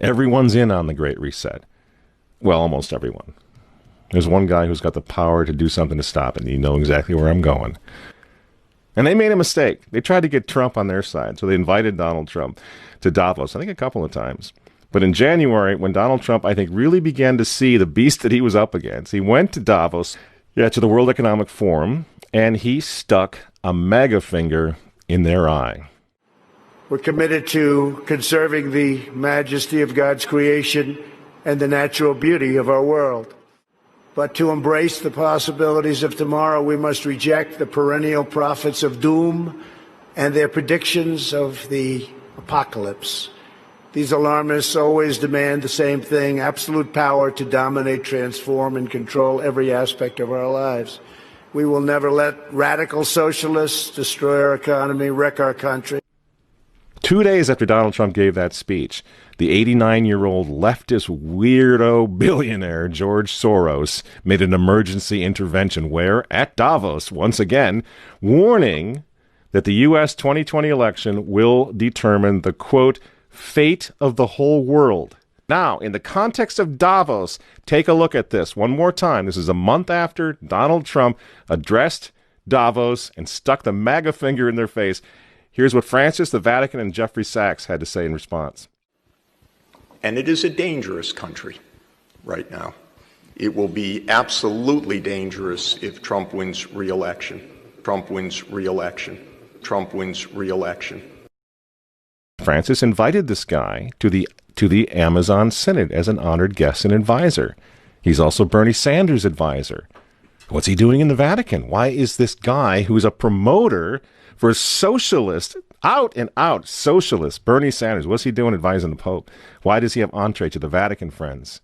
Everyone's in on the Great Reset. Well, almost everyone. There's one guy who's got the power to do something to stop it, and you know exactly where I'm going. And they made a mistake. They tried to get Trump on their side, so they invited Donald Trump to Davos, I think a couple of times. But in January, when Donald Trump, I think, really began to see the beast that he was up against, he went to Davos, to the World Economic Forum, and he stuck a mega finger in their eye. We're committed to conserving the majesty of God's creation and the natural beauty of our world. But to embrace the possibilities of tomorrow, we must reject the perennial prophets of doom and their predictions of the apocalypse. These alarmists always demand the same thing: absolute power to dominate, transform, and control every aspect of our lives. We will never let radical socialists destroy our economy, wreck our country. 2 days after Donald Trump gave that speech, the 89-year-old leftist weirdo billionaire George Soros made an emergency intervention where, at Davos, once again, warning that the U.S. 2020 election will determine the, quote, fate of the whole world. Now, in the context of Davos, take a look at this one more time. This is a month after Donald Trump addressed Davos and stuck the MAGA finger in their face. Here's what Francis, the Vatican, and Jeffrey Sachs had to say in response. And it is a dangerous country right now. It will be absolutely dangerous if Trump wins re-election. Trump wins re-election. Trump wins re-election. Francis invited this guy to the Amazon Synod as an honored guest and advisor. He's also Bernie Sanders' advisor. What's he doing in the Vatican? Why is this guy who's a promoter for socialist, out and out socialist, Bernie Sanders, what's he doing advising the Pope? Why does he have entree to the Vatican, friends?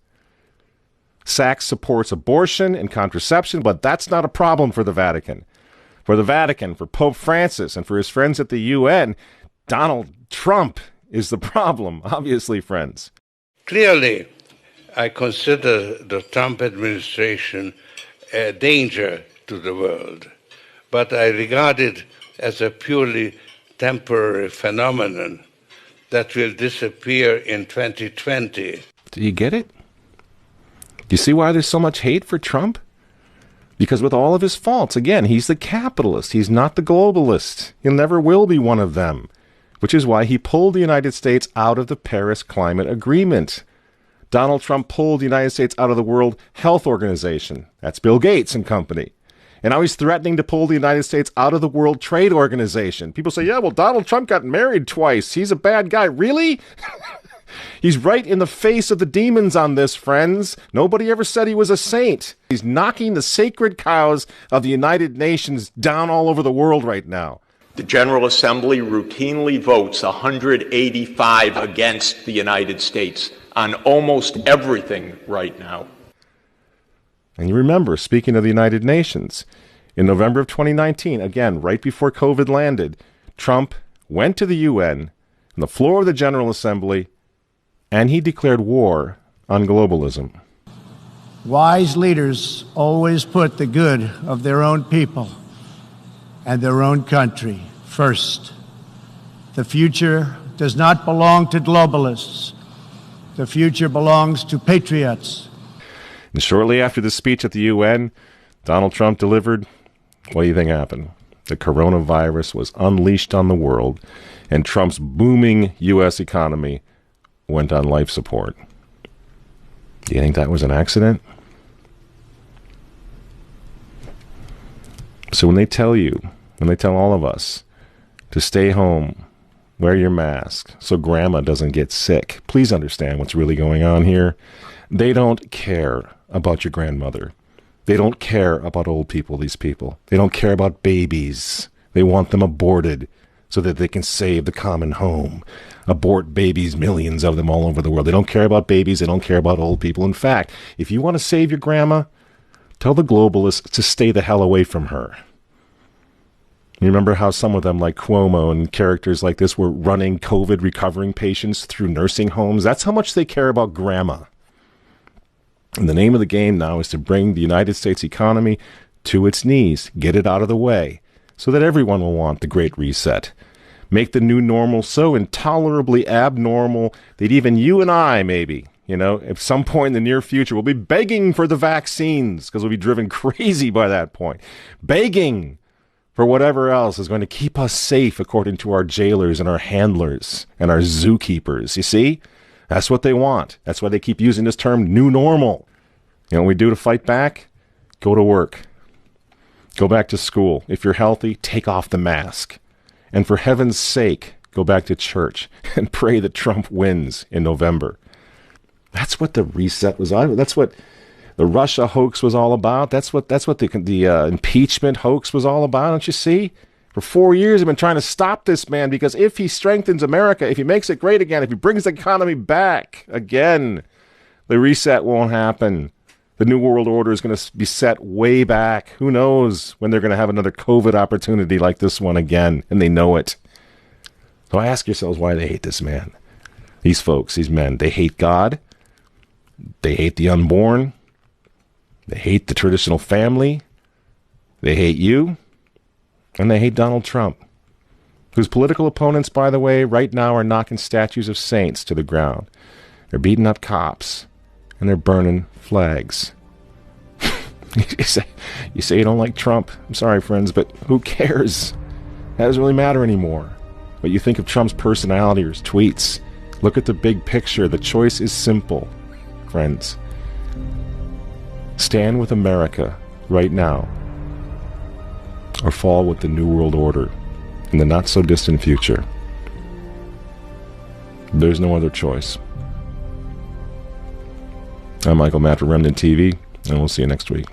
Sachs supports abortion and contraception, but that's not a problem for the Vatican. For the Vatican, for Pope Francis, and for his friends at the UN, Donald Trump is the problem, obviously, friends. Clearly, I consider the Trump administration a danger to the world, but I regard it as a purely temporary phenomenon that will disappear in 2020. Do you get it? Do you see why there's so much hate for Trump? Because with all of his faults, again, he's the capitalist. He's not the globalist. He never will be one of them, which is why he pulled the United States out of the Paris Climate Agreement. Donald Trump pulled the United States out of the World Health Organization. That's Bill Gates and company. And now he's threatening to pull the United States out of the World Trade Organization. People say, yeah, well, Donald Trump got married twice. He's a bad guy. Really? He's right in the face of the demons on this, friends. Nobody ever said he was a saint. He's knocking the sacred cows of the United Nations down all over the world right now. The General Assembly routinely votes 185 against the United States on almost everything right now. And you remember, speaking of the United Nations, in November of 2019, again, right before COVID landed, Trump went to the UN on the floor of the General Assembly, and he declared war on globalism. Wise leaders always put the good of their own people and their own country first. The future does not belong to globalists. The future belongs to patriots. And shortly after the speech at the UN, Donald Trump delivered, what do you think happened? The coronavirus was unleashed on the world, and Trump's booming U.S. economy went on life support. Do you think that was an accident? So when they tell all of us to stay home, wear your mask so grandma doesn't get sick, please understand what's really going on here. They don't care about your grandmother. They don't care about old people, these people. They don't care about babies. They want them aborted so that they can save the common home. Abort babies, millions of them all over the world. They don't care about babies. They don't care about old people. In fact, if you want to save your grandma, tell the globalists to stay the hell away from her. You remember how some of them, like Cuomo and characters like this, were running COVID recovering patients through nursing homes? That's how much they care about grandma. And the name of the game now is to bring the United States economy to its knees, get it out of the way, so that everyone will want the Great Reset. Make the new normal so intolerably abnormal that even you and I, maybe, at some point in the near future, will be begging for the vaccines because we'll be driven crazy by that point. Begging for whatever else is going to keep us safe according to our jailers and our handlers and our zookeepers. You see? That's what they want. That's why they keep using this term, new normal. You know what we do to fight back? Go to work. Go back to school. If you're healthy, take off the mask. And for heaven's sake, go back to church and pray that Trump wins in November. That's what the reset was all. That's what the Russia hoax was all about. That's what the impeachment hoax was all about. Don't you see? For 4 years, they've been trying to stop this man because if he strengthens America, if he makes it great again, if he brings the economy back again, the reset won't happen. The New World Order is going to be set way back. Who knows when they're going to have another COVID opportunity like this one again, and they know it. So ask yourselves why they hate this man. These folks, these men, they hate God. They hate the unborn. They hate the traditional family. They hate you. And they hate Donald Trump, whose political opponents, by the way, right now are knocking statues of saints to the ground. They're beating up cops, and they're burning flags. You say you don't like Trump. I'm sorry, friends, but who cares? That doesn't really matter anymore. What you think of Trump's personality or his tweets. Look at the big picture. The choice is simple, friends. Stand with America right now, or fall with the New World Order in the not-so-distant future. There's no other choice. I'm Michael Matt for Remnant TV, and we'll see you next week.